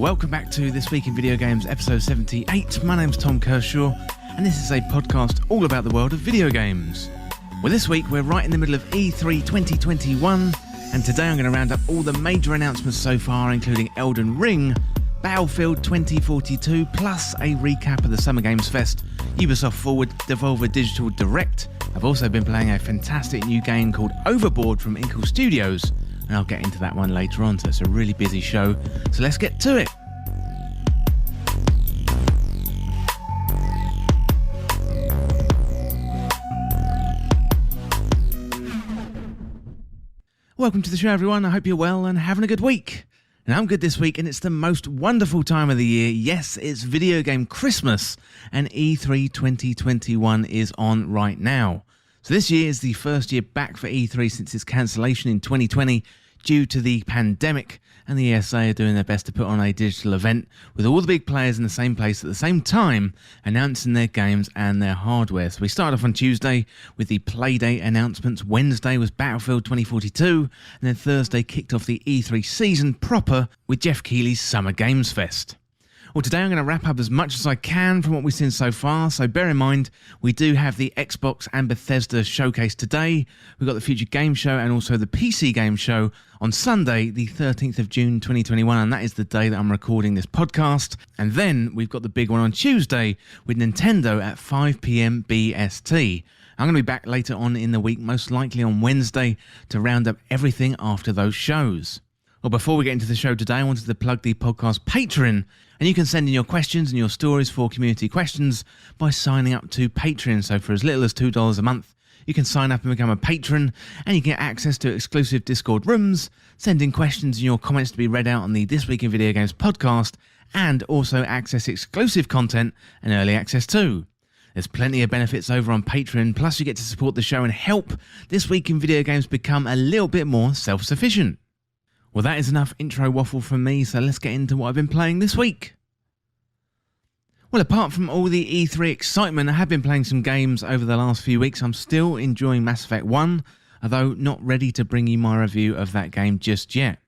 welcome back to This Week in Video Games episode 78. My name's Tom Kershaw, and this is a podcast all about the world of video games. Well, this week we're right in the middle of E3 2021, and today I'm going to round up all the major announcements so far, including Elden Ring, Battlefield 2042, plus a recap of the Summer Games Fest, Ubisoft Forward, Devolver Digital Direct. I've also been playing a fantastic new game called Overboard from Inkle Studios, and I'll get into that one later on, so it's a really busy show. So let's get to it. Welcome to the show, everyone. I hope you're well and having a good week. And I'm good this week, and it's the most wonderful time of the year. Yes, it's Video Game Christmas, and E3 2021 is on right now. So this year is the first year back for E3 since its cancellation in 2020 due to the pandemic, and the ESA are doing their best to put on a digital event with all the big players in the same place at the same time, announcing their games and their hardware. So we started off on Tuesday with the Playdate announcements. Wednesday was Battlefield 2042, and then Thursday kicked off the E3 season proper with Geoff Keighley's Summer Games Fest. Well, today I'm going to wrap up as much as I can from what we've seen so far, so bear in mind we do have the Xbox and Bethesda showcase today. We've got the Future Game Show and also the PC Game Show on Sunday, the 13th of June 2021, and that is the day that I'm recording this podcast. And then we've got the big one on Tuesday with Nintendo at 5 PM BST. I'm going to be back later on in the week, most likely on Wednesday, to round up everything after those shows. Well, before we get into the show today, I wanted to plug the podcast Patreon, and you can send in your questions and your stories for community questions by signing up to Patreon. So for as little as $2 a month, you can sign up and become a patron, and you get access to exclusive Discord rooms, send in questions and your comments to be read out on the This Week in Video Games podcast, and also access exclusive content and early access too. There's plenty of benefits over on Patreon, plus you get to support the show and help This Week in Video Games become a little bit more self-sufficient. Well, that is enough intro waffle from me, so let's get into what I've been playing this week. Well, apart from all the E3 excitement, I have been playing some games over the last few weeks. I'm still enjoying Mass Effect 1, although not ready to bring you my review of that game just yet.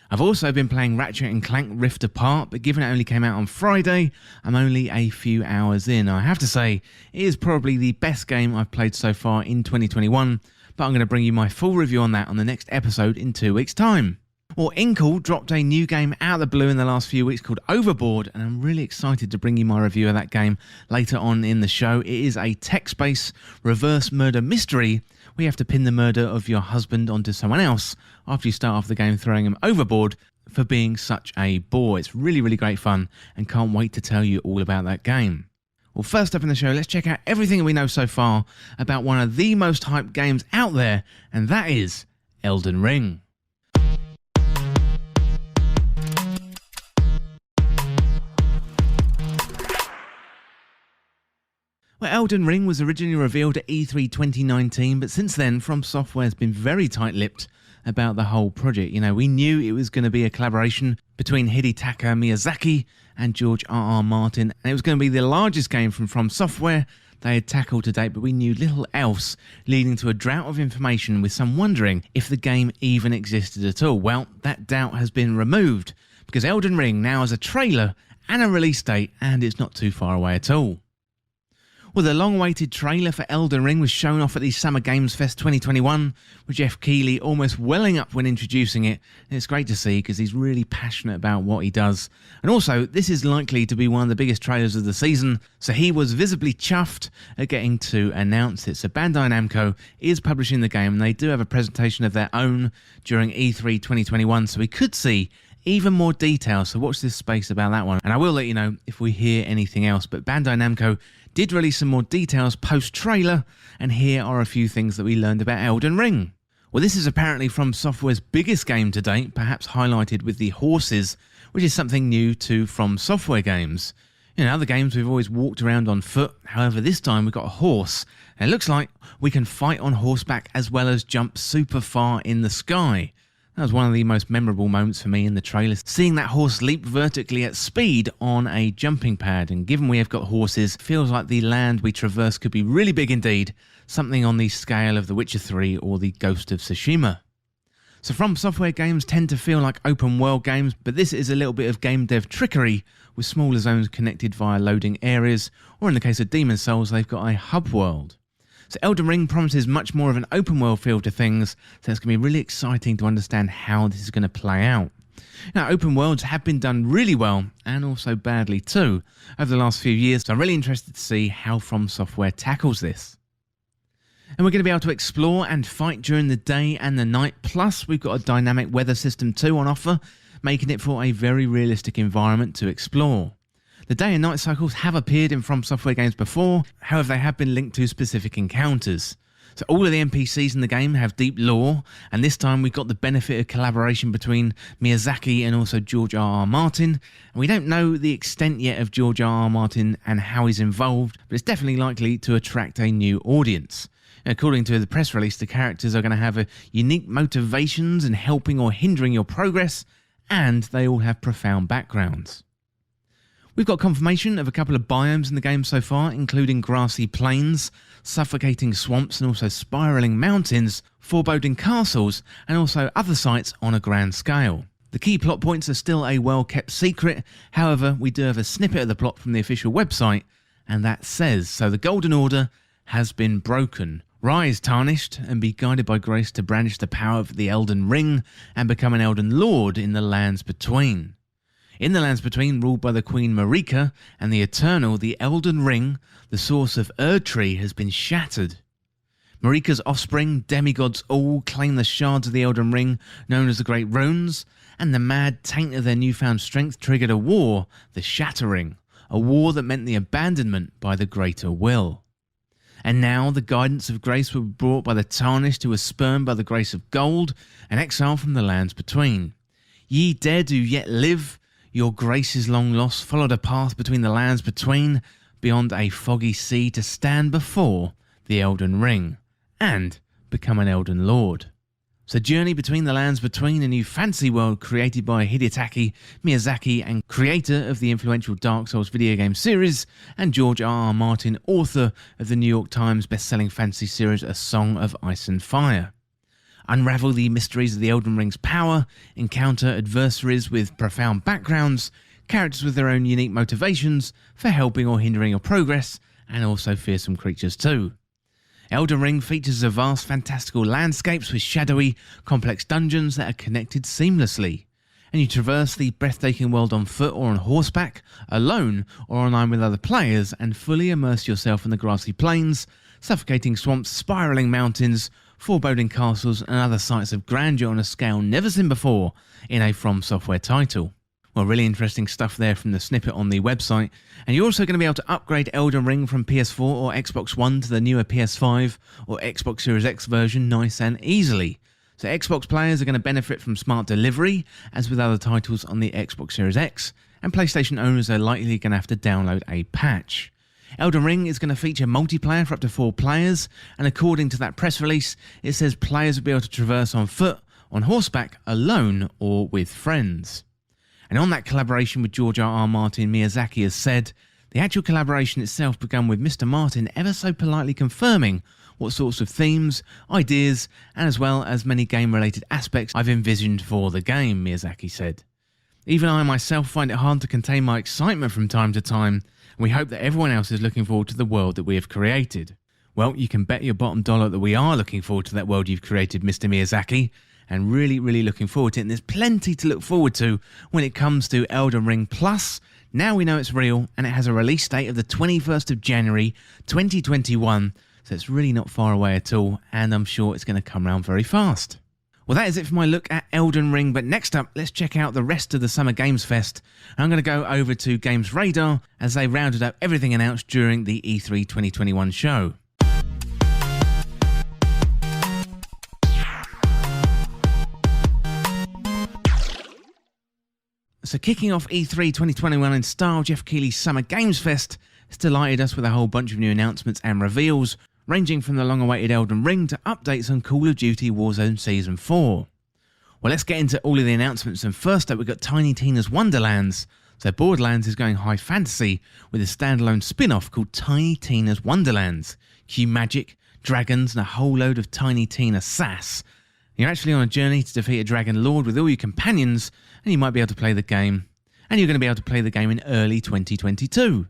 I've also been playing Ratchet & Clank Rift Apart, but given it only came out on Friday, I'm only a few hours in. I have to say, it is probably the best game I've played so far in 2021, but I'm going to bring you my full review on that on the next episode in 2 weeks' time. Well, Inkle dropped a new game out of the blue in the last few weeks called Overboard, and I'm really excited to bring you my review of that game later on in the show. It is a text-based reverse murder mystery where you have to pin the murder of your husband onto someone else after you start off the game throwing him overboard for being such a bore. It's really, really great fun, and can't wait to tell you all about that game. Well, first up in the show, let's check out everything we know so far about one of the most hyped games out there, and that is Elden Ring. Well, Elden Ring was originally revealed at E3 2019, but since then, From Software has been very tight-lipped about the whole project. You know, we knew it was going to be a collaboration between Hidetaka Miyazaki and George R.R. Martin, and it was going to be the largest game from Software they had tackled to date, but we knew little else, leading to a drought of information with some wondering if the game even existed at all. Well, that doubt has been removed, because Elden Ring now has a trailer and a release date, and it's not too far away at all. Well, the long-awaited trailer for Elden Ring was shown off at the Summer Games Fest 2021, with Geoff Keighley almost welling up when introducing it. And it's great to see because he's really passionate about what he does. And also, this is likely to be one of the biggest trailers of the season, so he was visibly chuffed at getting to announce it. So Bandai Namco is publishing the game, and they do have a presentation of their own during E3 2021, so we could see even more details, so watch this space about that one. And I will let you know if we hear anything else, but Bandai Namco did release some more details post-trailer, and here are a few things that we learned about Elden Ring. Well, this is apparently From Software's biggest game to date, perhaps highlighted with the horses, which is something new to From Software games. In other games, we've always walked around on foot. However, this time we've got a horse, and it looks like we can fight on horseback as well as jump super far in the sky. That was one of the most memorable moments for me in the trailer, seeing that horse leap vertically at speed on a jumping pad. And given we have got horses, it feels like the land we traverse could be really big indeed, something on the scale of The Witcher 3 or The Ghost of Tsushima. So From Software games tend to feel like open world games, but this is a little bit of game dev trickery with smaller zones connected via loading areas, or in the case of Demon's Souls, they've got a hub world. So Elden Ring promises much more of an open world feel to things, so it's going to be really exciting to understand how this is going to play out. Now, open worlds have been done really well, and also badly too, over the last few years, so I'm really interested to see how From Software tackles this. And we're going to be able to explore and fight during the day and the night, plus we've got a dynamic weather system too on offer, making it for a very realistic environment to explore. The day and night cycles have appeared in From Software games before, however they have been linked to specific encounters. So all of the NPCs in the game have deep lore, and this time we've got the benefit of collaboration between Miyazaki and also George R.R. Martin. And we don't know the extent yet of George R.R. Martin and how he's involved, but it's definitely likely to attract a new audience. According to the press release, the characters are going to have unique motivations in helping or hindering your progress, and they all have profound backgrounds. We've got confirmation of a couple of biomes in the game so far, including grassy plains, suffocating swamps and also spiralling mountains, foreboding castles, and also other sites on a grand scale. The key plot points are still a well-kept secret, however we do have a snippet of the plot from the official website, and that says, so the Golden Order has been broken. Rise, tarnished, and be guided by grace to brandish the power of the Elden Ring and become an Elden Lord in the Lands Between. In the Lands Between, ruled by the Queen Marika and the Eternal, the Elden Ring, the source of Erdtree, has been shattered. Marika's offspring, demigods all, claim the shards of the Elden Ring, known as the Great Runes, and the mad taint of their newfound strength triggered a war, the Shattering, a war that meant the abandonment by the Greater Will. And now the guidance of grace will be brought by the Tarnished, who were spurned by the grace of gold and exiled from the Lands Between. Ye dead who yet live, your grace is long lost, followed a path between the Lands Between, beyond a foggy sea, to stand before the Elden Ring, and become an Elden Lord. So journey between the Lands Between, a new fantasy world created by Hidetaka Miyazaki and creator of the influential Dark Souls video game series, and George R.R. Martin, author of the New York Times best-selling fantasy series A Song of Ice and Fire. Unravel the mysteries of the Elden Ring's power, encounter adversaries with profound backgrounds, characters with their own unique motivations for helping or hindering your progress, and also fearsome creatures too. Elden Ring features a vast fantastical landscapes with shadowy, complex dungeons that are connected seamlessly. And you traverse the breathtaking world on foot or on horseback, alone or online with other players, and fully immerse yourself in the grassy plains, suffocating swamps, spiralling mountains, foreboding castles and other sites of grandeur on a scale never seen before in a From Software title. Well, really interesting stuff there from the snippet on the website. And you're also going to be able to upgrade Elden Ring from PS4 or Xbox One to the newer PS5 or Xbox Series X version nice and easily. So Xbox players are going to benefit from smart delivery, as with other titles on the Xbox Series X, and PlayStation owners are likely going to have to download a patch. Elden Ring is going to feature multiplayer for up to 4 players, and according to that press release, it says players will be able to traverse on foot, on horseback, alone, or with friends. And on that collaboration with George R.R. Martin, Miyazaki has said, the actual collaboration itself began with Mr. Martin ever so politely confirming what sorts of themes, ideas, and as well as many game-related aspects I've envisioned for the game, Miyazaki said. Even I myself find it hard to contain my excitement from time to time, and we hope that everyone else is looking forward to the world that we have created. Well, you can bet your bottom dollar that we are looking forward to that world you've created, Mr. Miyazaki, and really looking forward to it, and there's plenty to look forward to when it comes to Elden Ring Plus. Now we know it's real, and it has a release date of the 21st of January 2021, so it's really not far away at all, and I'm sure it's going to come around very fast. Well, that is it for my look at Elden Ring, but next up, let's check out the rest of the Summer Games Fest. I'm going to go over to Games Radar as they rounded up everything announced during the E3 2021 show. So kicking off E3 2021 in style, Jeff Keighley's Summer Games Fest has delighted us with a whole bunch of new announcements and reveals, ranging from the long-awaited Elden Ring to updates on Call of Duty Warzone Season 4. Well, let's get into all of the announcements, and first up we've got Tiny Tina's Wonderlands. So Borderlands is going high fantasy with a standalone spin-off called Tiny Tina's Wonderlands. Cue magic, dragons and a whole load of Tiny Tina sass. You're actually on a journey to defeat a Dragon Lord with all your companions, and you might be able to play the game. And you're going to be able to play the game in early 2022.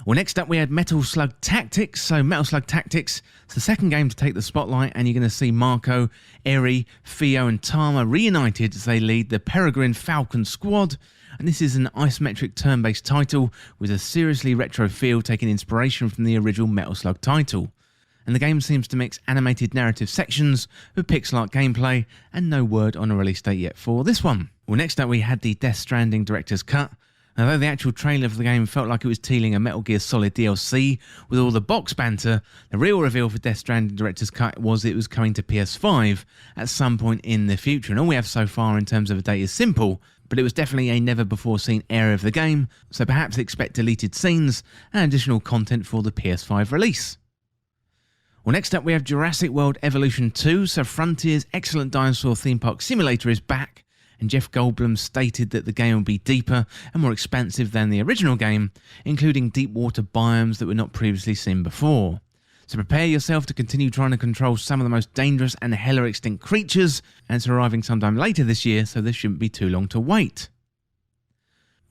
Well, next up we had Metal Slug Tactics. So Metal Slug Tactics, it's the second game to take the spotlight, and you're going to see Marco, Eri, Theo and Tama reunited as they lead the Peregrine Falcon squad. And this is an isometric turn-based title with a seriously retro feel, taking inspiration from the original Metal Slug title. And the game seems to mix animated narrative sections with pixel art gameplay, and no word on a release date yet for this one. Well, next up we had the Death Stranding Director's Cut. Although the actual trailer for the game felt like it was teasing a Metal Gear Solid DLC with all the box banter, the real reveal for Death Stranding Director's Cut was it was coming to PS5 at some point in the future. And all we have so far in terms of a date is simple, but it was definitely a never-before-seen area of the game, so perhaps expect deleted scenes and additional content for the PS5 release. Well, next up we have Jurassic World Evolution 2, so Frontier's excellent dinosaur theme park simulator is back, and Jeff Goldblum stated that the game will be deeper and more expansive than the original game, including deep water biomes that were not previously seen before. So prepare yourself to continue trying to control some of the most dangerous and hella extinct creatures, and it's arriving sometime later this year, so this shouldn't be too long to wait.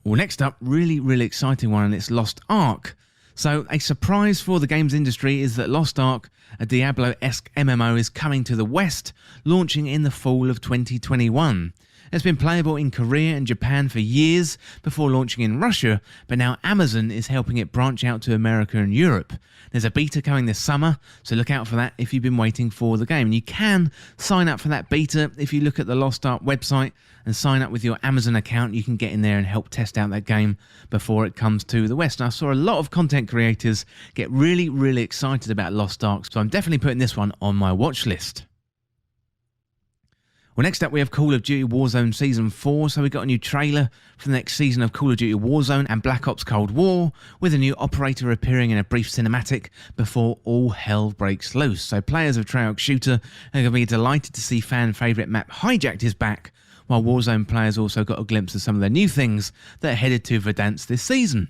Well, next up, really exciting one, and it's Lost Ark. So a surprise for the games industry is that Lost Ark, a Diablo-esque MMO, is coming to the West, launching in the fall of 2021. It's been playable in Korea and Japan for years before launching in Russia, but now Amazon is helping it branch out to America and Europe. There's a beta coming this summer, so look out for that if you've been waiting for the game. And you can sign up for that beta if you look at the Lost Ark website and sign up with your Amazon account. You can get in there and help test out that game before it comes to the West. And I saw a lot of content creators get really excited about Lost Ark, so I'm definitely putting this one on my watch list. Well, next up we have Call of Duty Warzone Season 4, so we got a new trailer for the next season of Call of Duty Warzone and Black Ops Cold War, with a new operator appearing in a brief cinematic before all hell breaks loose. So players of Treyarch Shooter are going to be delighted to see fan favourite map Hijacked is back, while Warzone players also got a glimpse of some of the new things that are headed to Verdansk this season.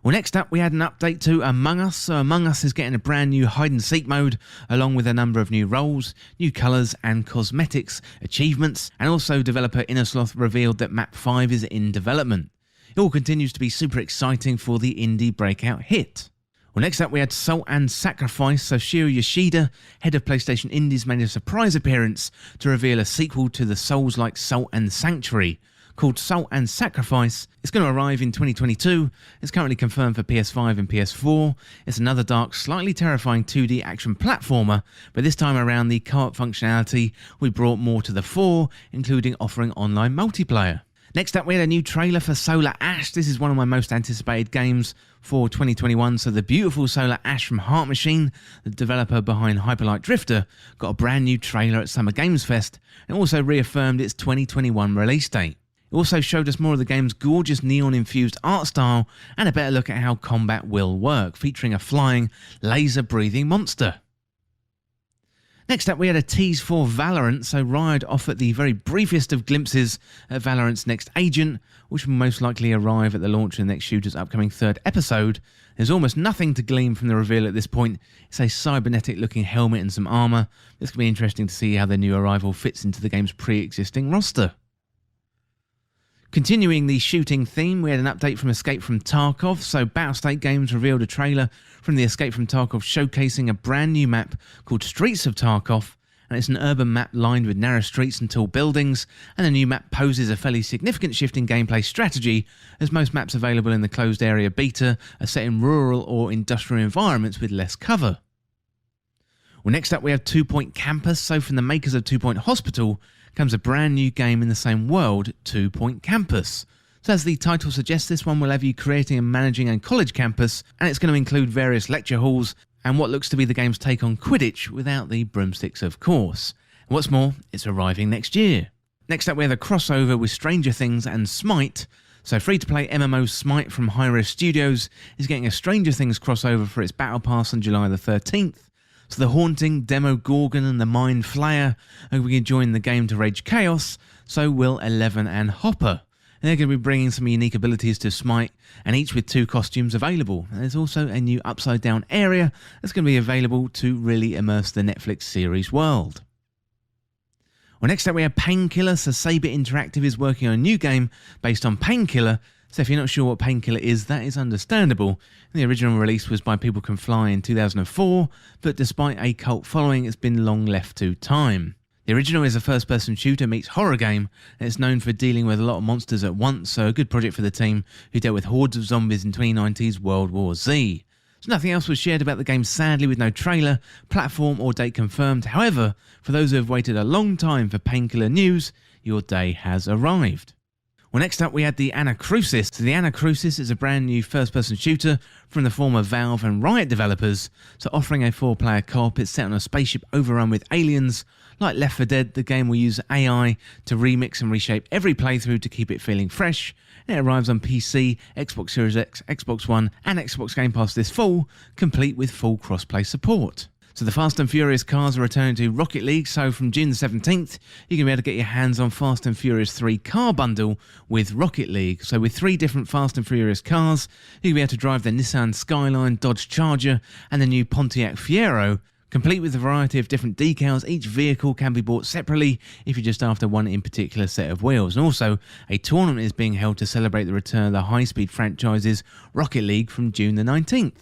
Well, next up we had an update to Among Us. So Among Us is getting a brand new hide and seek mode, along with a number of new roles, new colours and cosmetics, achievements, and also developer Innersloth revealed that map 5 is in development. It all continues to be super exciting for the indie breakout hit. Well, next up we had Salt and Sacrifice. So Shiro Yoshida, head of PlayStation Indies, made a surprise appearance to reveal a sequel to the Souls-like Salt and Sanctuary, called Salt and Sacrifice. It's going to arrive in 2022. It's currently confirmed for PS5 and PS4. It's another dark, slightly terrifying 2D action platformer, but this time around the co-op functionality we brought more to the fore, including offering online multiplayer. Next up we had a new trailer for Solar Ash. This is one of my most anticipated games for 2021. So the beautiful Solar Ash from Heart Machine, the developer behind Hyperlight Drifter, got a brand new trailer at Summer Games Fest and also reaffirmed its 2021 release date. It also showed us more of the game's gorgeous neon-infused art style and a better look at how combat will work, featuring a flying, laser-breathing monster. Next up we had a tease for Valorant, so Riot offered the very briefest of glimpses at Valorant's next agent, which will most likely arrive at the launch of the next shooter's upcoming third episode. There's almost nothing to glean from the reveal at this point. It's a cybernetic-looking helmet and some armour. This could be interesting to see how the new arrival fits into the game's pre-existing roster. Continuing the shooting theme, we had an update from Escape from Tarkov. So Battlestate Games revealed a trailer from the Escape from Tarkov showcasing a brand new map called Streets of Tarkov, and it's an urban map lined with narrow streets and tall buildings, and the new map poses a fairly significant shift in gameplay strategy, as most maps available in the closed area beta are set in rural or industrial environments with less cover. Well, next up we have 2 Point Campus. So from the makers of 2 Point Hospital comes a brand new game in the same world, 2 Point Campus. So as the title suggests, this one will have you creating and managing a college campus, and it's going to include various lecture halls and what looks to be the game's take on Quidditch, without the broomsticks of course. And what's more, it's arriving next year. Next up we have a crossover with Stranger Things and Smite. So free-to-play MMO Smite from Hi-Rez Studios is getting a Stranger Things crossover for its Battle Pass on July the 13th. So the Haunting, Demogorgon and the Mind Flayer are going to join the game to rage chaos, so will Eleven and Hopper. And they're going to be bringing some unique abilities to Smite, and each with 2 costumes available. And there's also a new Upside Down area that's going to be available to really immerse the Netflix series world. Well, next up we have Painkiller. So Saber Interactive is working on a new game based on Painkiller. So if you're not sure what Painkiller is, that is understandable. The original release was by People Can Fly in 2004, but despite a cult following, it's been long left to time. The original is a first-person shooter meets horror game, and it's known for dealing with a lot of monsters at once, so a good project for the team who dealt with hordes of zombies in 2019's World War Z. So nothing else was shared about the game, sadly, with no trailer, platform or date confirmed. However, for those who have waited a long time for Painkiller news, your day has arrived. Well, next up we had the Anacrusis. So the Anacrusis is a brand new first-person shooter from the former Valve and Riot developers. So offering a 4-player co-op, it's set on a spaceship overrun with aliens. Like Left 4 Dead, the game will use AI to remix and reshape every playthrough to keep it feeling fresh. And it arrives on PC, Xbox Series X, Xbox One and Xbox Game Pass this fall, complete with full cross-play support. So the Fast and Furious cars are returning to Rocket League, so from June the 17th, you can be able to get your hands on Fast and Furious 3 car bundle with Rocket League. So with 3 different Fast and Furious cars, you can be able to drive the Nissan Skyline, Dodge Charger and the new Pontiac Fiero. Complete with a variety of different decals, each vehicle can be bought separately if you're just after one in particular set of wheels. And also, a tournament is being held to celebrate the return of the high-speed franchise's Rocket League from June the 19th.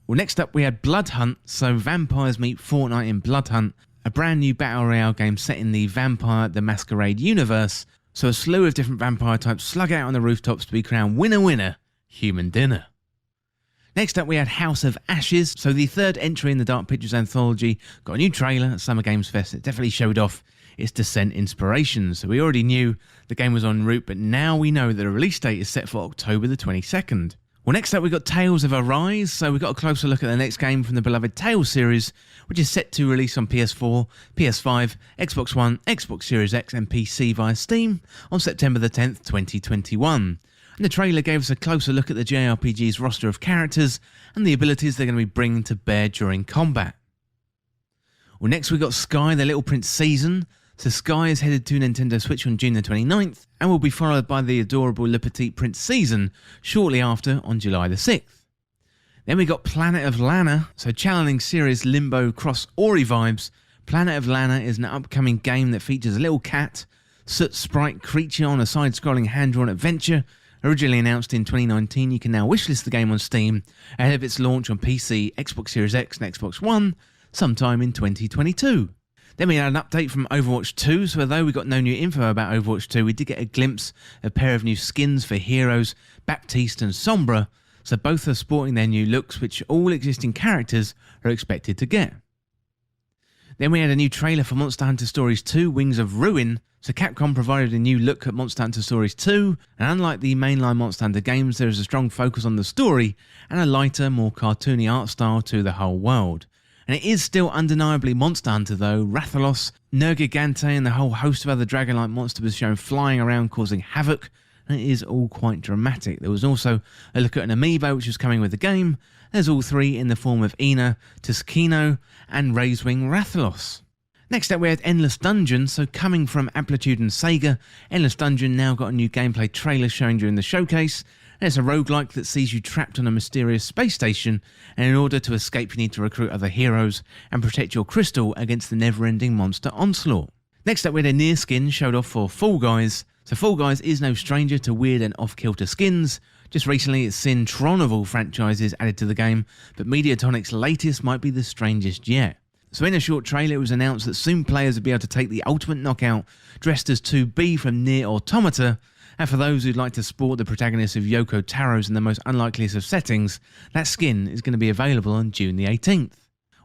Well, next up we had Blood Hunt, so vampires meet Fortnite in Blood Hunt, a brand new battle royale game set in the Vampire the Masquerade universe. So a slew of different vampire types slug out on the rooftops to be crowned winner, human dinner. Next up we had House of Ashes, so the third entry in the Dark Pictures anthology got a new trailer at Summer Games Fest. It definitely showed off its Descent inspirations. So we already knew the game was en route, but now we know that the release date is set for October the 22nd. Well, next up we got Tales of Arise, so we got a closer look at the next game from the beloved Tales series, which is set to release on PS4, PS5, Xbox One, Xbox Series X and PC via Steam on September the 10th, 2021. And the trailer gave us a closer look at the JRPG's roster of characters and the abilities they're going to be bringing to bear during combat. Well, next we got Sky, the Little Prince season. So Sky is headed to Nintendo Switch on June the 29th and will be followed by the adorable Le Petit Prince season shortly after on July the 6th. Then we got Planet of Lana, so channeling series Limbo Cross Ori vibes. Planet of Lana is an upcoming game that features a little cat, soot sprite creature on a side-scrolling hand-drawn adventure. Originally announced in 2019, you can now wishlist the game on Steam ahead of its launch on PC, Xbox Series X and Xbox One sometime in 2022. Then we had an update from Overwatch 2, so although we got no new info about Overwatch 2, we did get a glimpse of a pair of new skins for heroes, Baptiste and Sombra, so both are sporting their new looks, which all existing characters are expected to get. Then we had a new trailer for Monster Hunter Stories 2, Wings of Ruin. So Capcom provided a new look at Monster Hunter Stories 2, and unlike the mainline Monster Hunter games, there is a strong focus on the story and a lighter, more cartoony art style to the whole world. And it is still undeniably Monster Hunter though. Rathalos, Nergigante and the whole host of other dragon-like monsters was shown flying around causing havoc, and it is all quite dramatic. There was also a look at an amiibo which was coming with the game. There's all 3 in the form of Ina, Tuscano and Razewing Rathalos. Next up we had Endless Dungeon, so coming from Amplitude and Sega, Endless Dungeon now got a new gameplay trailer showing during the showcase. And it's a roguelike that sees you trapped on a mysterious space station, and in order to escape you need to recruit other heroes and protect your crystal against the never-ending monster onslaught. Next up we had a Nier skin showed off for Fall Guys. So Fall Guys is no stranger to weird and off-kilter skins. Just recently it's seen Tron of all franchises added to the game, but Mediatonic's latest might be the strangest yet. So in a short trailer it was announced that soon players would be able to take the ultimate knockout dressed as 2B from Nier Automata, and for those who'd like to sport the protagonist of Yoko Taro's in the most unlikeliest of settings, that skin is going to be available on June the 18th.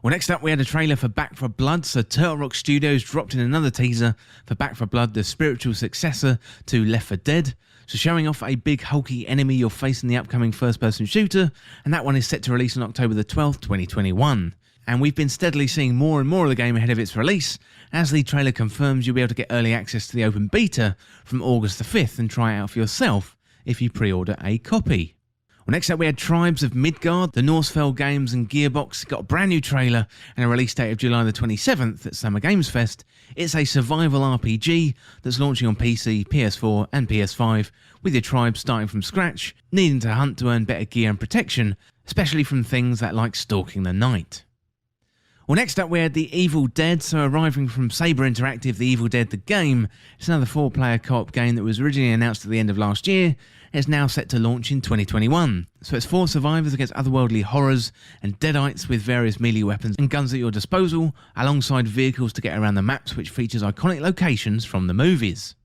Well, next up we had a trailer for Back 4 Blood, so Turtle Rock Studios dropped in another teaser for Back 4 Blood, the spiritual successor to Left 4 Dead, so showing off a big hulky enemy you'll face in the upcoming first-person shooter, and that one is set to release on October the 12th, 2021. And we've been steadily seeing more and more of the game ahead of its release. As the trailer confirms, you'll be able to get early access to the open beta from August the 5th and try it out for yourself if you pre-order a copy. Well, next up we had Tribes of Midgard. The Norsefell Games and Gearbox got a brand new trailer and a release date of July the 27th at Summer Games Fest. It's a survival RPG that's launching on PC, PS4 and PS5, with your tribe starting from scratch, needing to hunt to earn better gear and protection, especially from things that like stalking the night. Well, next up we had The Evil Dead, so arriving from Saber Interactive, The Evil Dead the game. It's another 4-player co-op game that was originally announced at the end of last year. It's now set to launch in 2021. So it's 4 survivors against otherworldly horrors and deadites with various melee weapons and guns at your disposal, alongside vehicles to get around the maps, which features iconic locations from the movies.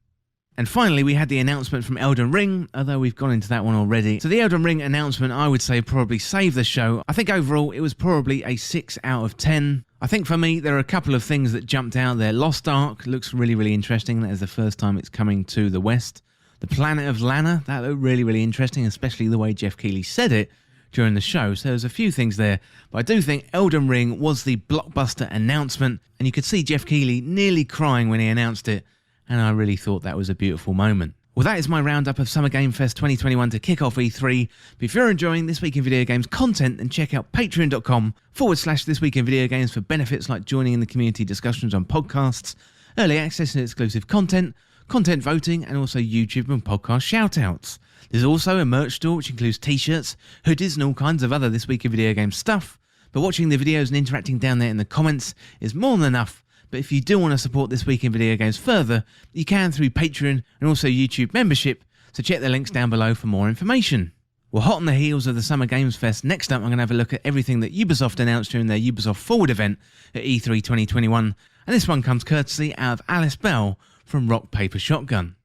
And finally, we had the announcement from Elden Ring, although we've gone into that one already. So the Elden Ring announcement, I would say, probably saved the show. I think overall, it was probably a 6 out of 10. I think for me, there are a couple of things that jumped out there. Lost Ark looks really, really interesting. That is the first time it's coming to the West. The Planet of Lana, that looked really, really interesting, especially the way Jeff Keighley said it during the show. So there's a few things there. But I do think Elden Ring was the blockbuster announcement, and you could see Jeff Keighley nearly crying when he announced it. And I really thought that was a beautiful moment. Well, that is my roundup of Summer Game Fest 2021 to kick off E3. But if you're enjoying This Week in Video Games content, then check out patreon.com/This Week in Video Games for benefits like joining in the community discussions on podcasts, early access and exclusive content voting, and also YouTube and podcast shoutouts. There's also a merch store which includes t-shirts, hoodies, and all kinds of other This Week in Video Games stuff. But watching the videos and interacting down there in the comments is more than enough. But if you do want to support This Week in Video Games further, you can through Patreon and also YouTube membership, so check the links down below for more information. Well, hot on the heels of the Summer Games Fest, next up I'm going to have a look at everything that Ubisoft announced during their Ubisoft Forward event at E3 2021, and this one comes courtesy out of Alice Bell from Rock Paper Shotgun.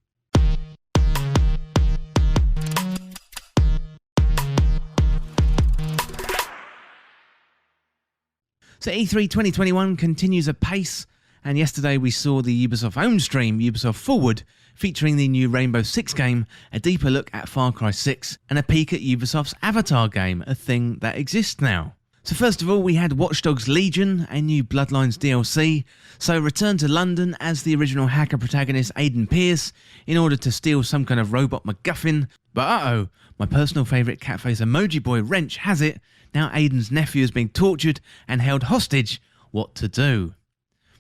So E3 2021 continues apace, and yesterday we saw the Ubisoft own stream, Ubisoft Forward, featuring the new Rainbow Six game, a deeper look at Far Cry 6, and a peek at Ubisoft's Avatar game, a thing that exists now. So first of all, we had Watch Dogs Legion, a new Bloodlines DLC. So return to London as the original hacker protagonist Aiden Pierce in order to steal some kind of robot MacGuffin. But uh-oh, my personal favourite catface emoji boy Wrench has it. Now Aiden's nephew is being tortured and held hostage. What to do?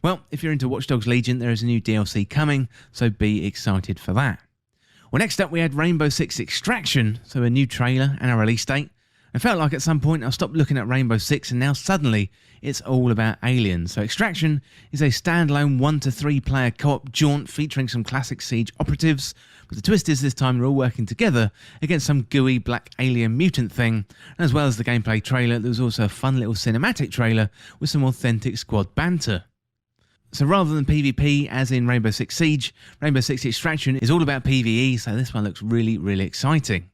Well, if you're into Watch Dogs Legion, there is a new DLC coming, so be excited for that. Well, next up we had Rainbow Six Extraction, so a new trailer and a release date. I felt like at some point I stopped looking at Rainbow Six and now suddenly it's all about aliens. So Extraction is a standalone 1 to 3 player co-op jaunt featuring some classic Siege operatives, but the twist is this time they're all working together against some gooey black alien mutant thing. And as well as the gameplay trailer, there was also a fun little cinematic trailer with some authentic squad banter. So rather than PvP as in Rainbow Six Siege, Rainbow Six Extraction is all about PvE, so this one looks really, really exciting.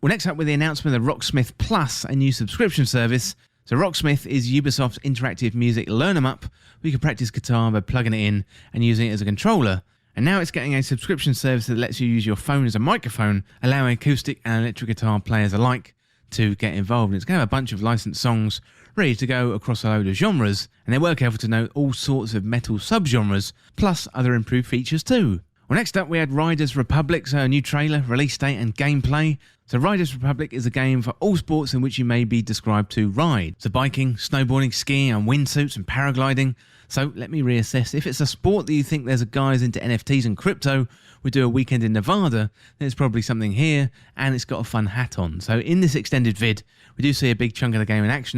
Well, next up with the announcement of Rocksmith Plus, a new subscription service. So Rocksmith is Ubisoft's interactive music learn-em-up, where you can practice guitar by plugging it in and using it as a controller. And now it's getting a subscription service that lets you use your phone as a microphone, allowing acoustic and electric guitar players alike to get involved. And it's going to have a bunch of licensed songs ready to go across a load of genres, and they were careful to note all sorts of metal subgenres, plus other improved features too. Well, next up we had Riders Republic, so a new trailer, release date and gameplay. So Riders Republic is a game for all sports in which you may be described to ride. So biking, snowboarding, skiing and windsuits and paragliding. So let me reassess. If it's a sport that you think there's a guys into NFTs and crypto would do a weekend in Nevada, then it's probably something here, and it's got a fun hat on. So in this extended vid, we do see a big chunk of the game in action,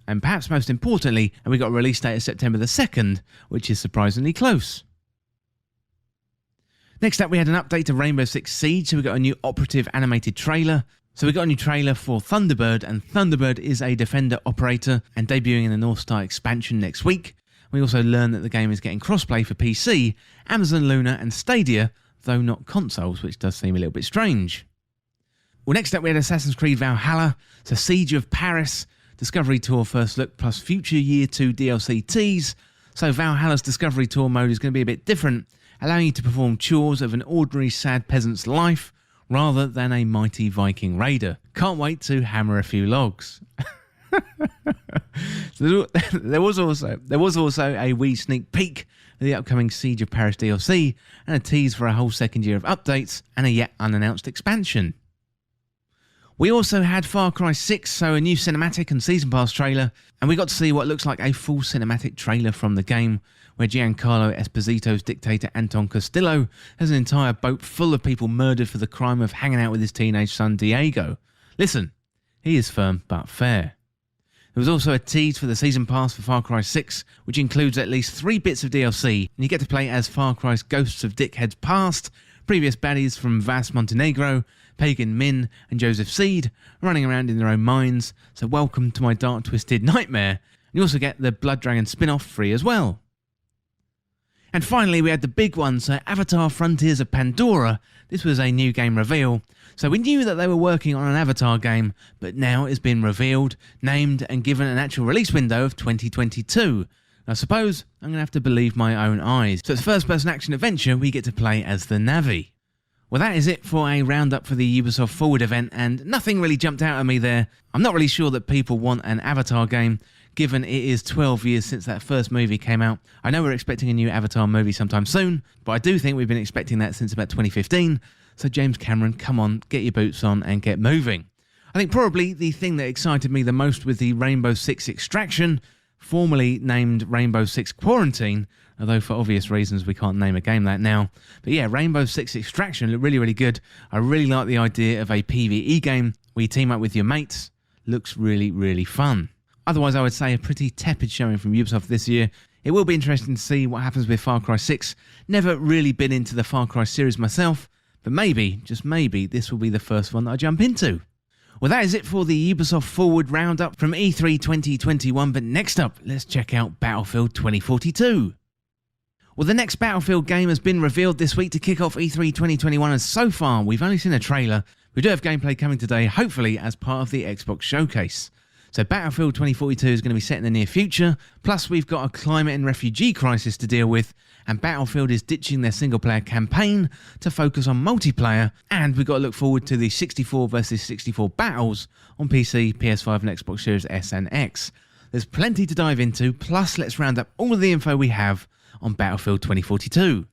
and perhaps most importantly, and we got a release date of September the 2nd, which is surprisingly close. Next up, we had an update to Rainbow Six Siege, so we got a new operative animated trailer. So we got a new trailer for Thunderbird, and Thunderbird is a Defender operator and debuting in the North Star expansion next week. We also learned that the game is getting crossplay for PC, Amazon Luna and Stadia, though not consoles, which does seem a little bit strange. Well, next up we had Assassin's Creed Valhalla, so Siege of Paris, Discovery Tour first look plus future Year 2 DLC tease. So Valhalla's Discovery Tour mode is going to be a bit different, allowing you to perform chores of an ordinary sad peasant's life rather than a mighty Viking raider. Can't wait to hammer a few logs. So there was also a wee sneak peek of the upcoming Siege of Paris DLC and a tease for a whole second year of updates and a yet unannounced expansion. We also had Far Cry 6, so a new cinematic and season pass trailer, and we got to see what looks like a full cinematic trailer from the game, where Giancarlo Esposito's dictator Anton Castillo has an entire boat full of people murdered for the crime of hanging out with his teenage son Diego. Listen, he is firm but fair. There was also a tease for the Season Pass for Far Cry 6, which includes at least 3 bits of DLC, and you get to play as Far Cry's Ghosts of Dickhead's Past, previous baddies from Vas Montenegro, Pagan Min and Joseph Seed, running around in their own minds, so welcome to my dark twisted nightmare. You also get the Blood Dragon spin-off free as well. And finally we had the big one, so Avatar Frontiers of Pandora. This was a new game reveal. So we knew that they were working on an Avatar game, but now it's been revealed, named and given an actual release window of 2022. I suppose I'm going to have to believe my own eyes. So it's first-person action adventure, we get to play as the Na'vi. Well, that is it for a roundup for the Ubisoft Forward event, and nothing really jumped out at me there. I'm not really sure that people want an Avatar game, given it is 12 years since that first movie came out. I know we're expecting a new Avatar movie sometime soon, but I do think we've been expecting that since about 2015. So James Cameron, come on, get your boots on and get moving. I think probably the thing that excited me the most was the Rainbow Six Extraction, formerly named Rainbow Six Quarantine, although for obvious reasons we can't name a game that now. But yeah, Rainbow Six Extraction looked really, really good. I really like the idea of a PvE game where you team up with your mates. Looks really, really fun. Otherwise, I would say a pretty tepid showing from Ubisoft this year. It will be interesting to see what happens with Far Cry 6. Never really been into the Far Cry series myself, but maybe, just maybe, this will be the first one that I jump into. Well, that is it for the Ubisoft Forward Roundup from E3 2021, but next up, let's check out Battlefield 2042. Well, the next Battlefield game has been revealed this week to kick off E3 2021, and so far, we've only seen a trailer. We do have gameplay coming today, hopefully as part of the Xbox Showcase. So Battlefield 2042 is going to be set in the near future, plus we've got a climate and refugee crisis to deal with, and Battlefield is ditching their single-player campaign to focus on multiplayer, and we've got to look forward to the 64 versus 64 battles on PC, PS5 and Xbox Series S and X. There's plenty to dive into, plus let's round up all of the info we have on Battlefield 2042.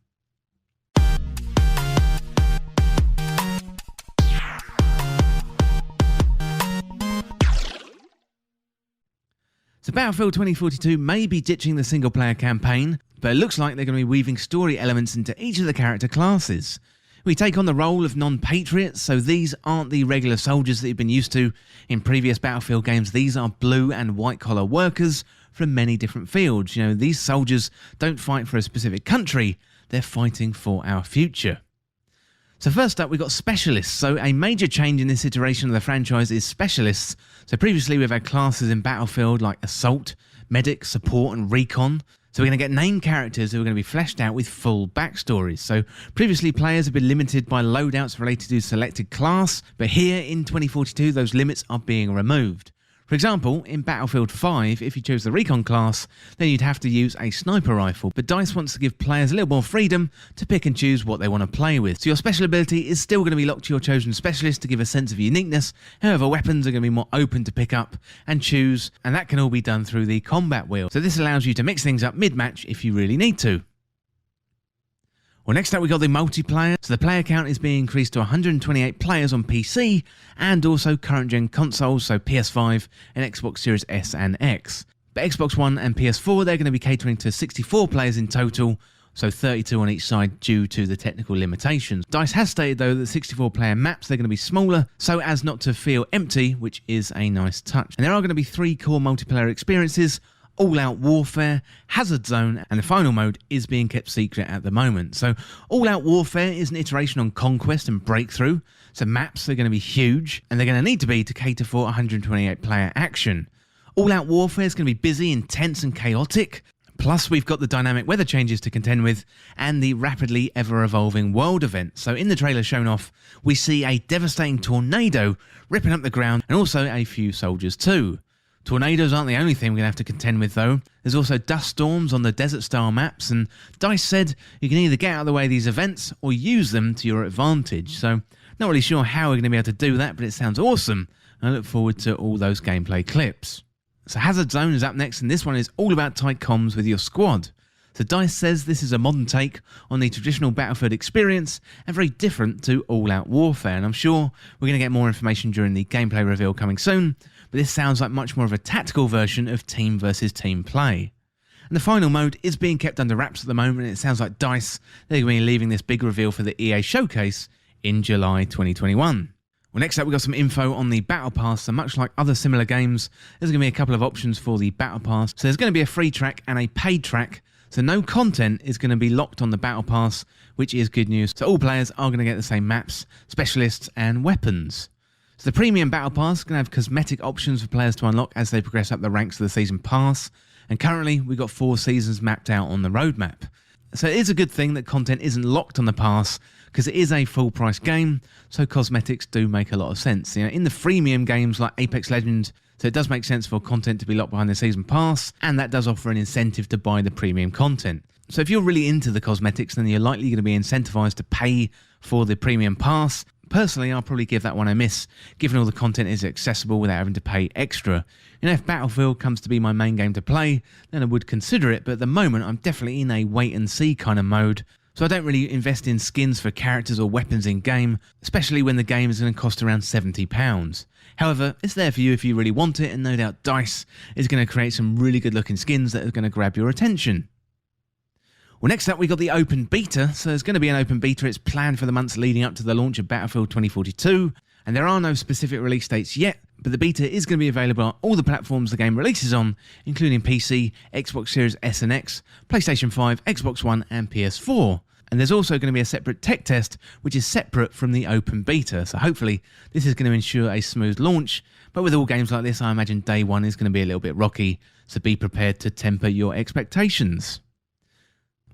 So Battlefield 2042 may be ditching the single-player campaign, but it looks like they're going to be weaving story elements into each of the character classes. We take on the role of non-patriots, so these aren't the regular soldiers that you've been used to in previous Battlefield games. These are blue and white-collar workers from many different fields. You know, these soldiers don't fight for a specific country, they're fighting for our future. So first up, we've got Specialists. So a major change in this iteration of the franchise is Specialists. So previously we've had classes in Battlefield like Assault, Medic, Support and Recon. So we're going to get named characters who are going to be fleshed out with full backstories. So previously players have been limited by loadouts related to selected class, but here in 2042 those limits are being removed. For example, in Battlefield 5, if you chose the Recon class, then you'd have to use a sniper rifle, but DICE wants to give players a little more freedom to pick and choose what they want to play with. So your special ability is still going to be locked to your chosen specialist to give a sense of uniqueness, however weapons are going to be more open to pick up and choose, and that can all be done through the combat wheel. So this allows you to mix things up mid-match if you really need to. Well, next up we got the multiplayer. So the player count is being increased to 128 players on PC and also current gen consoles, so PS5 and Xbox Series S and X. But Xbox One and PS4, they're going to be catering to 64 players in total, so 32 on each side due to the technical limitations. DICE has stated though that 64 player maps, they're going to be smaller so as not to feel empty, which is a nice touch. And there are going to be 3 core multiplayer experiences: All-Out Warfare, Hazard Zone, and the final mode is being kept secret at the moment. So All-Out Warfare is an iteration on Conquest and Breakthrough, so maps are going to be huge, and they're going to need to be to cater for 128 player action. All-Out Warfare is going to be busy, intense and chaotic, plus we've got the dynamic weather changes to contend with, and the rapidly ever-evolving world event. So in the trailer shown off, we see a devastating tornado ripping up the ground, and also a few soldiers too. Tornadoes aren't the only thing we're going to have to contend with though. There's also dust storms on the desert-style maps, and DICE said you can either get out of the way of these events or use them to your advantage. So not really sure how we're going to be able to do that, but it sounds awesome. I look forward to all those gameplay clips. So Hazard Zone is up next, and this one is all about tight comms with your squad. So DICE says this is a modern take on the traditional Battlefield experience and very different to All-Out Warfare, and I'm sure we're going to get more information during the gameplay reveal coming soon, but this sounds like much more of a tactical version of team versus team play. And the final mode is being kept under wraps at the moment, and it sounds like DICE, they're going to be leaving this big reveal for the EA Showcase in July 2021. Well, next up, we've got some info on the Battle Pass. So much like other similar games, there's going to be a couple of options for the Battle Pass. So there's going to be a free track and a paid track. So no content is going to be locked on the Battle Pass, which is good news. So all players are going to get the same maps, specialists, and weapons. So the Premium Battle Pass is going to have cosmetic options for players to unlock as they progress up the ranks of the Season Pass. And currently, we've got 4 seasons mapped out on the roadmap. So it is a good thing that content isn't locked on the pass, because it is a full price game, so cosmetics do make a lot of sense. You know, in the freemium games like Apex Legends, so it does make sense for content to be locked behind the season pass, and that does offer an incentive to buy the premium content. So if you're really into the cosmetics, then you're likely going to be incentivized to pay for the premium pass. Personally, I'll probably give that one a miss, given all the content is accessible without having to pay extra. You know, if Battlefield comes to be my main game to play, then I would consider it, but at the moment I'm definitely in a wait and see kind of mode. So I don't really invest in skins for characters or weapons in game, especially when the game is going to cost around £70. However, it's there for you if you really want it, and no doubt DICE is going to create some really good looking skins that are going to grab your attention. Well, next up we got the open beta. So there's going to be an open beta. It's planned for the months leading up to the launch of Battlefield 2042, and there are no specific release dates yet, but the beta is going to be available on all the platforms the game releases on, including PC, Xbox Series S and X, PlayStation 5, Xbox One and PS4. And there's also going to be a separate tech test, which is separate from the open beta. So hopefully this is going to ensure a smooth launch. But with all games like this, I imagine day one is going to be a little bit rocky. So be prepared to temper your expectations.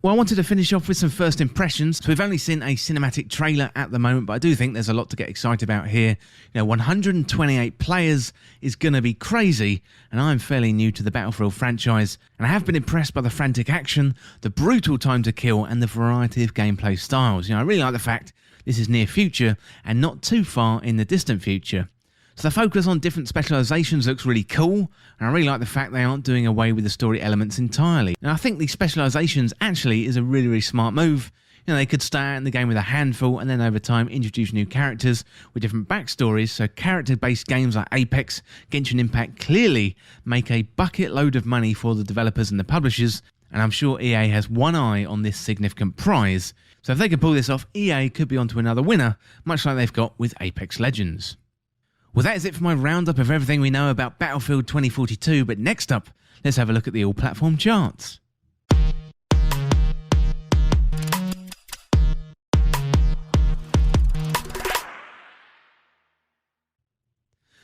Well, I wanted to finish off with some first impressions. So we've only seen a cinematic trailer at the moment, but I do think there's a lot to get excited about here. You know, 128 players is going to be crazy, and I'm fairly new to the Battlefield franchise, and I have been impressed by the frantic action, the brutal time to kill, and the variety of gameplay styles. You know, I really like the fact this is near future and not too far in the distant future. So the focus on different specializations looks really cool, and I really like the fact they aren't doing away with the story elements entirely. Now I think these specializations actually is a really smart move. You know, they could start out in the game with a handful and then over time introduce new characters with different backstories, so character-based games like Apex, Genshin Impact clearly make a bucket load of money for the developers and the publishers, and I'm sure EA has one eye on this significant prize. So if they can pull this off, EA could be onto another winner, much like they've got with Apex Legends. Well, that is it for my roundup of everything we know about Battlefield 2042, but next up, let's have a look at the all-platform charts.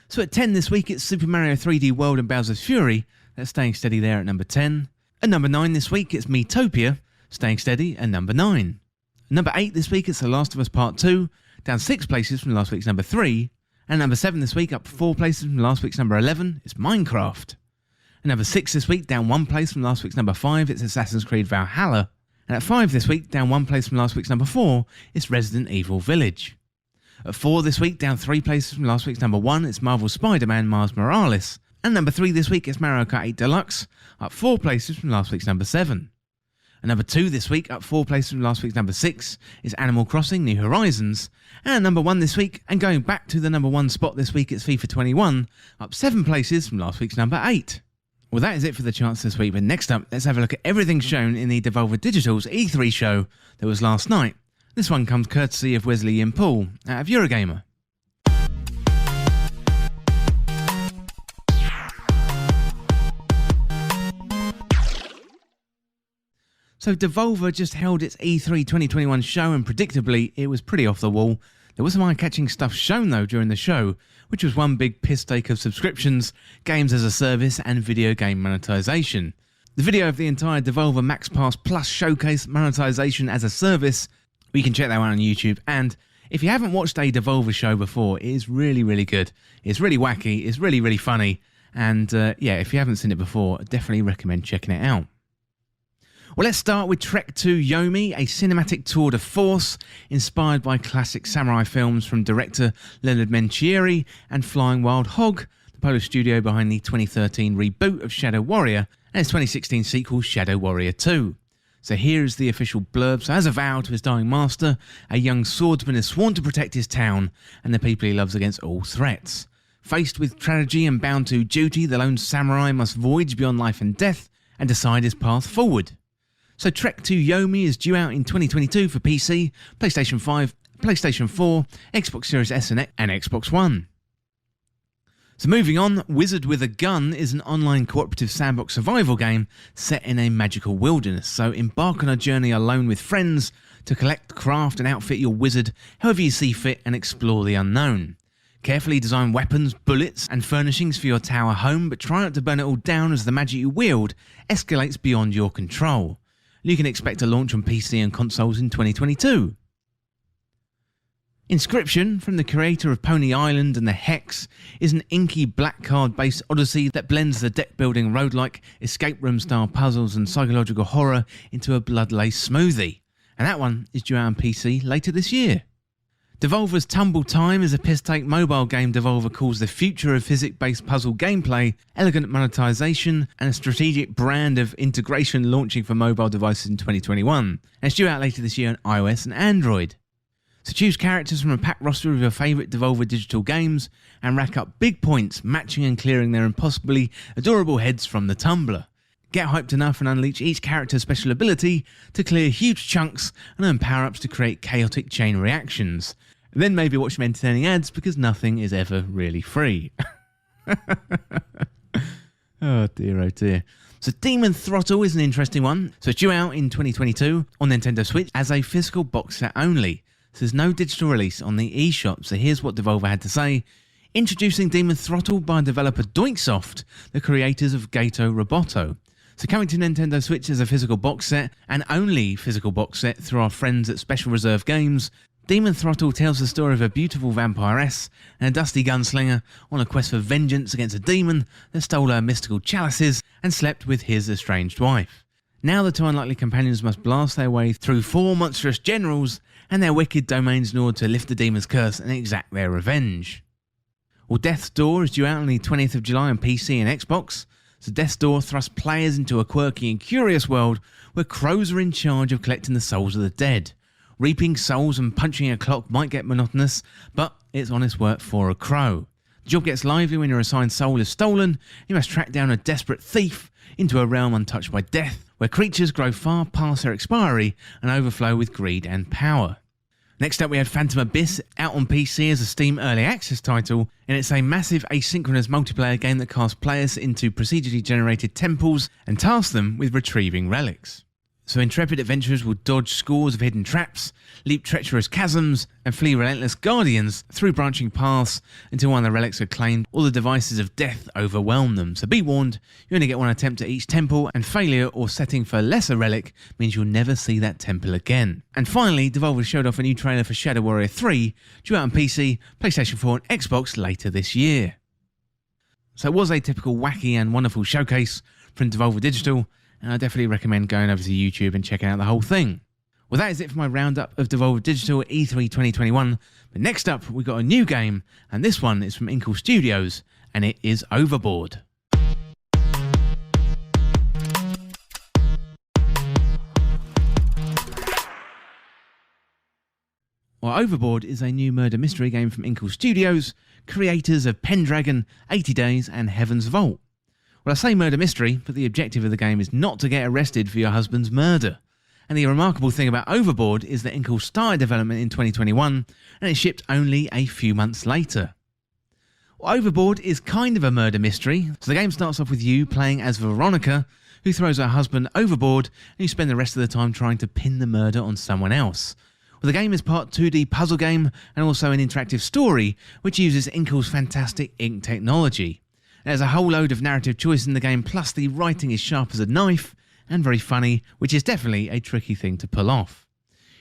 So at 10 this week, it's Super Mario 3D World and Bowser's Fury, that's staying steady there at number 10. At number 9 this week, it's Miitopia, staying steady at number 9. At number 8 this week, it's The Last of Us Part 2, down 6 places from last week's number 3. And number 7 this week, up 4 places from last week's number 11, it's Minecraft. And number 6 this week, down 1 place from last week's number 5, it's Assassin's Creed Valhalla. And at 5 this week, down 1 place from last week's number 4, it's Resident Evil Village. At 4 this week, down 3 places from last week's number 1, it's Marvel Spider-Man Miles Morales. And number 3 this week, it's Mario Kart 8 Deluxe, up 4 places from last week's number 7. And number 2 this week, up 4 places from last week's number 6, is Animal Crossing New Horizons. And number 1 this week, and going back to the number 1 spot this week, it's FIFA 21, up 7 places from last week's number 8. Well, that is it for the charts this week, but next up, let's have a look at everything shown in the Devolver Digital's E3 show that was last night. This one comes courtesy of Wesley Ian Paul out of Eurogamer. So Devolver just held its E3 2021 show, and predictably it was pretty off the wall. There was some eye-catching stuff shown though during the show, which was one big piss take of subscriptions, games as a service and video game monetization. The video of the entire Devolver Max Pass Plus showcase monetization as a service, you can check that one on YouTube, and if you haven't watched a Devolver show before, it is really good. It's really wacky, it's really funny, and yeah, if you haven't seen it before, I definitely recommend checking it out. Well, let's start with Trek to Yomi, a cinematic tour de force inspired by classic samurai films from director Leonard Mentieri and Flying Wild Hog, the Polish studio behind the 2013 reboot of Shadow Warrior and its 2016 sequel Shadow Warrior 2. So here is the official blurb. So as a vow to his dying master, a young swordsman is sworn to protect his town and the people he loves against all threats. Faced with tragedy and bound to duty, the lone samurai must voyage beyond life and death and decide his path forward. So Trek to Yomi is due out in 2022 for PC, PlayStation 5, PlayStation 4, Xbox Series S and X, and Xbox One. So moving on, Wizard with a Gun is an online cooperative sandbox survival game set in a magical wilderness. So embark on a journey alone with friends to collect, craft and outfit your wizard however you see fit and explore the unknown. Carefully design weapons, bullets and furnishings for your tower home, but try not to burn it all down as the magic you wield escalates beyond your control. You can expect a launch on PC and consoles in 2022. Inscription, from the creator of Pony Island and The Hex, is an inky black card based odyssey that blends the deck building roguelike, escape room style puzzles and psychological horror into a blood-laced smoothie. And that one is due out on PC later this year. Devolver's Tumble Time is a piss-take mobile game Devolver calls the future of physics-based puzzle gameplay, elegant monetization, and a strategic brand of integration launching for mobile devices in 2021. And it's due out later this year on iOS and Android. So choose characters from a packed roster of your favourite Devolver Digital games and rack up big points matching and clearing their impossibly adorable heads from the tumbler. Get hyped enough and unleash each character's special ability to clear huge chunks and earn power-ups to create chaotic chain reactions. Then maybe watch some entertaining ads because nothing is ever really free. Oh dear. So Demon Throttle is an interesting one. So it's due out in 2022 on Nintendo Switch as a physical box set only. So there's no digital release on the eShop, so here's what Devolver had to say. Introducing Demon Throttle by developer Doinksoft, the creators of Gato Roboto. So coming to Nintendo Switch as a physical box set, and only physical box set through our friends at Special Reserve Games, Demon Throttle tells the story of a beautiful vampiress and a dusty gunslinger on a quest for vengeance against a demon that stole her mystical chalices and slept with his estranged wife. Now the two unlikely companions must blast their way through 4 monstrous generals and their wicked domains in order to lift the demon's curse and exact their revenge. Well, Death's Door is due out on the 20th of July on PC and Xbox. So Death's Door thrusts players into a quirky and curious world where crows are in charge of collecting the souls of the dead. Reaping souls and punching a clock might get monotonous, but it's honest work for a crow. The job gets lively when your assigned soul is stolen. You must track down a desperate thief into a realm untouched by death, where creatures grow far past their expiry and overflow with greed and power. Next up we had Phantom Abyss, out on PC as a Steam Early Access title, and it's a massive asynchronous multiplayer game that casts players into procedurally generated temples and tasks them with retrieving relics. So intrepid adventurers will dodge scores of hidden traps, leap treacherous chasms, and flee relentless guardians through branching paths until one of the relics are claimed or the devices of death overwhelm them. So be warned, you only get one attempt at each temple, and failure or setting for a lesser relic means you'll never see that temple again. And finally, Devolver showed off a new trailer for Shadow Warrior 3, due out on PC, PlayStation 4 and Xbox later this year. So it was a typical wacky and wonderful showcase from Devolver Digital, and I definitely recommend going over to YouTube and checking out the whole thing. Well, that is it for my roundup of Devolver Digital at E3 2021. But next up, we've got a new game, and this one is from Inkle Studios, and it is Overboard. Well, Overboard is a new murder mystery game from Inkle Studios, creators of Pendragon, 80 Days, and Heaven's Vault. Well, I say murder mystery, but the objective of the game is not to get arrested for your husband's murder. And the remarkable thing about Overboard is that Inkle started development in 2021, and it shipped only a few months later. Well, Overboard is kind of a murder mystery, so the game starts off with you playing as Veronica, who throws her husband overboard, and you spend the rest of the time trying to pin the murder on someone else. Well, the game is part 2D puzzle game, and also an interactive story, which uses Inkle's fantastic ink technology. There's a whole load of narrative choice in the game, plus the writing is sharp as a knife and very funny, which is definitely a tricky thing to pull off.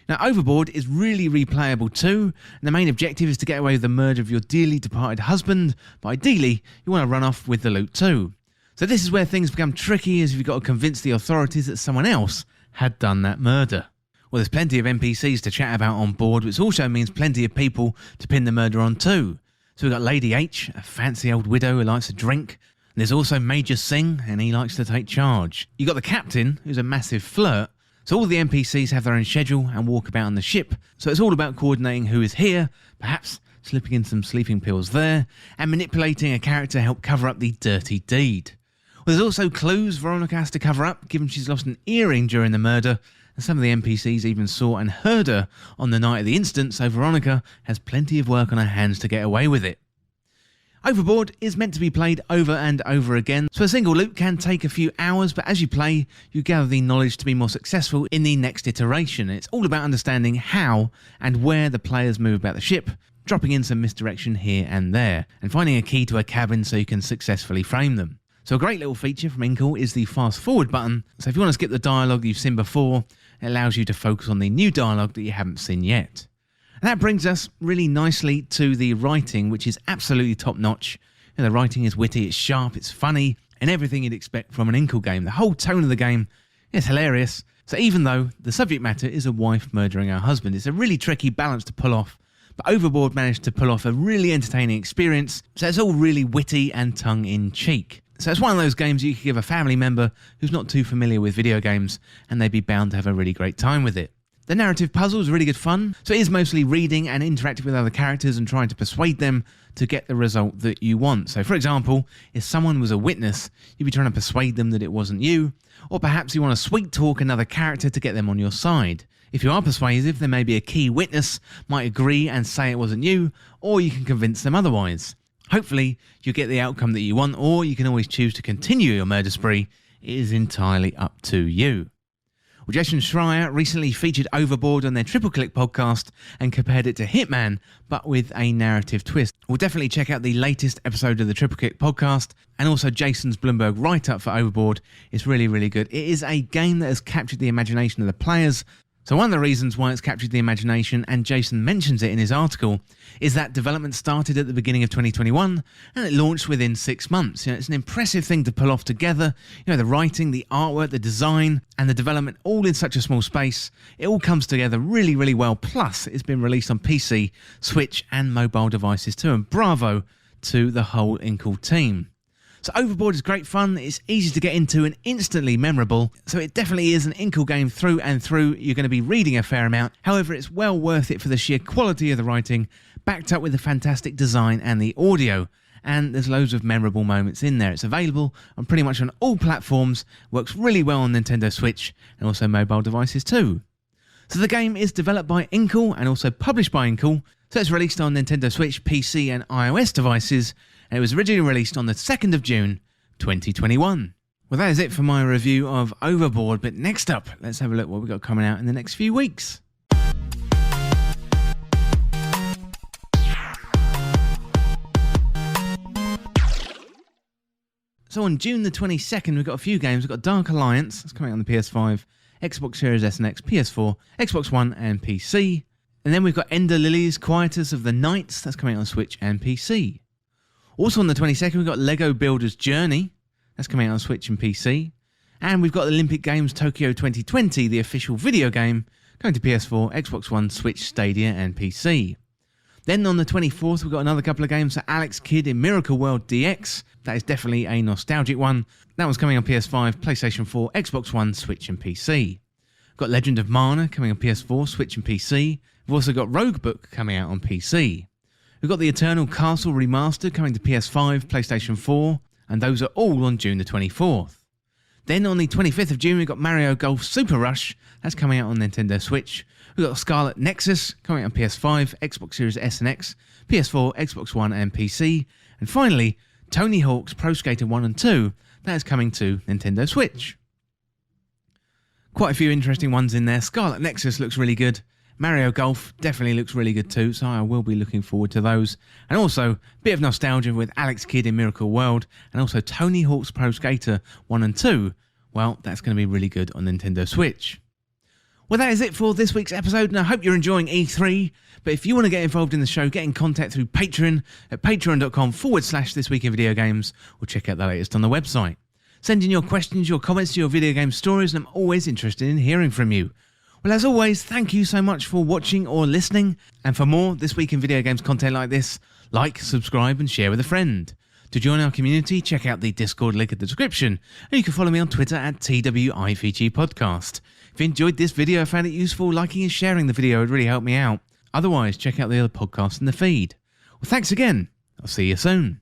Now, Overboard is really replayable too, and the main objective is to get away with the murder of your dearly departed husband, but ideally, you want to run off with the loot too. So this is where things become tricky, as you've got to convince the authorities that someone else had done that murder. Well, there's plenty of NPCs to chat about on board, which also means plenty of people to pin the murder on too. So we've got Lady H, a fancy old widow who likes to drink. And there's also Major Singh, and he likes to take charge. You've got the captain, who's a massive flirt. So all the NPCs have their own schedule and walk about on the ship. So it's all about coordinating who is here, perhaps slipping in some sleeping pills there, and manipulating a character to help cover up the dirty deed. Well, there's also clues Veronica has to cover up, given she's lost an earring during the murder, and some of the NPCs even saw and heard her on the night of the incident, so Veronica has plenty of work on her hands to get away with it. Overboard is meant to be played over and over again, so a single loop can take a few hours, but as you play, you gather the knowledge to be more successful in the next iteration. It's all about understanding how and where the players move about the ship, dropping in some misdirection here and there, and finding a key to a cabin so you can successfully frame them. So a great little feature from Inkle is the fast forward button, so if you want to skip the dialogue you've seen before, it allows you to focus on the new dialogue that you haven't seen yet. And that brings us really nicely to the writing, which is absolutely top-notch. The writing is witty, it's sharp, it's funny, and everything you'd expect from an Inkle game. The whole tone of the game is hilarious. So even though the subject matter is a wife murdering her husband, it's a really tricky balance to pull off, but Overboard managed to pull off a really entertaining experience, so it's all really witty and tongue-in-cheek. So it's one of those games you could give a family member who's not too familiar with video games, and they'd be bound to have a really great time with it. The narrative puzzle is really good fun, so it is mostly reading and interacting with other characters and trying to persuade them to get the result that you want. So for example, if someone was a witness, you'd be trying to persuade them that it wasn't you, or perhaps you want to sweet talk another character to get them on your side. If you are persuasive, then maybe a key witness might agree and say it wasn't you, or you can convince them otherwise. Hopefully, you get the outcome that you want, or you can always choose to continue your murder spree. It is entirely up to you. Well, Jason Schreier recently featured Overboard on their Triple Click podcast and compared it to Hitman, but with a narrative twist. We'll definitely check out the latest episode of the Triple Click podcast, and also Jason's Bloomberg write-up for Overboard. It's really, really good. It is a game that has captured the imagination of the players. So one of the reasons why it's captured the imagination, and Jason mentions it in his article, is that development started at the beginning of 2021 and it launched within 6 months. It's an impressive thing to pull off together. The writing, the artwork, the design, and the development all in such a small space. It all comes together really, really well. Plus, it's been released on PC, Switch, and mobile devices too. And bravo to the whole Inkle team. So Overboard is great fun, it's easy to get into and instantly memorable, so it definitely is an Inkle game through and through. You're going to be reading a fair amount, however it's well worth it for the sheer quality of the writing, backed up with the fantastic design and the audio, and there's loads of memorable moments in there. It's available on pretty much on all platforms, works really well on Nintendo Switch and also mobile devices too. So the game is developed by Inkle and also published by Inkle, so it's released on Nintendo Switch, PC and iOS devices, and it was originally released on the 2nd of June 2021. Well, that is it for my review of Overboard, but next up, let's have a look what we've got coming out in the next few weeks. So on June the 22nd, we've got a few games. We've got Dark Alliance, that's coming out on the PS5, Xbox Series S and X, PS4, Xbox One and PC. And then we've got Ender Lilies, Quietus of the Nights, that's coming out on Switch and PC. Also on the 22nd, we've got Lego Builder's Journey. That's coming out on Switch and PC. And we've got Olympic Games Tokyo 2020, the official video game, going to PS4, Xbox One, Switch, Stadia and PC. Then on the 24th, we've got another couple of games. So Alex Kidd in Miracle World DX. That is definitely a nostalgic one. That one's coming on PS5, PlayStation 4, Xbox One, Switch and PC. We've got Legend of Mana coming on PS4, Switch and PC. We've also got Roguebook coming out on PC. We've got the Eternal Castle Remastered coming to PS5, PlayStation 4, and those are all on June the 24th. Then on the 25th of June, we've got Mario Golf Super Rush, that's coming out on Nintendo Switch. We've got Scarlet Nexus coming out on PS5, Xbox Series S and X, PS4, Xbox One and PC. And finally, Tony Hawk's Pro Skater 1 and 2, that is coming to Nintendo Switch. Quite a few interesting ones in there. Scarlet Nexus looks really good. Mario Golf definitely looks really good too, so I will be looking forward to those. And also, a bit of nostalgia with Alex Kidd in Miracle World, and also Tony Hawk's Pro Skater 1 and 2. Well, that's going to be really good on Nintendo Switch. Well, that is it for this week's episode, and I hope you're enjoying E3. But if you want to get involved in the show, get in contact through Patreon at patreon.com/thisweekinvideogames, or check out the latest on the website. Send in your questions, your comments to your video game stories, and I'm always interested in hearing from you. Well, as always, thank you so much for watching or listening. And for more This Week in Video Games content like this, like, subscribe and share with a friend. To join our community, check out the Discord link in the description. And you can follow me on Twitter at TWIVG Podcast. If you enjoyed this video and found it useful, liking and sharing the video would really help me out. Otherwise, check out the other podcasts in the feed. Well, thanks again. I'll see you soon.